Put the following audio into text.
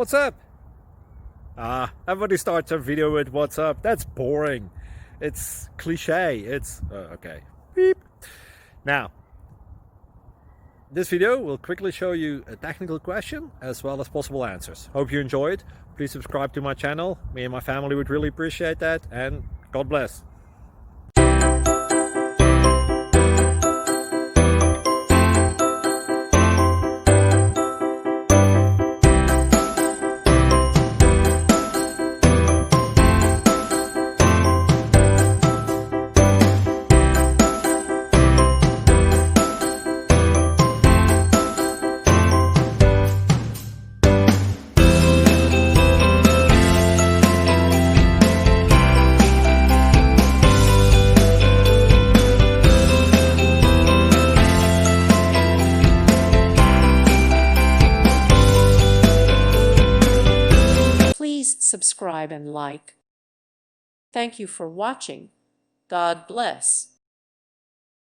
What's up? Everybody starts a video with what's up. That's boring. It's cliche. It's okay. Beep. Now, this video will quickly show you a technical question as well as possible answers. Hope you enjoyed. Please subscribe to my channel. Me and my family would really appreciate that, and God bless. Please subscribe and like. Thank you for watching. God bless.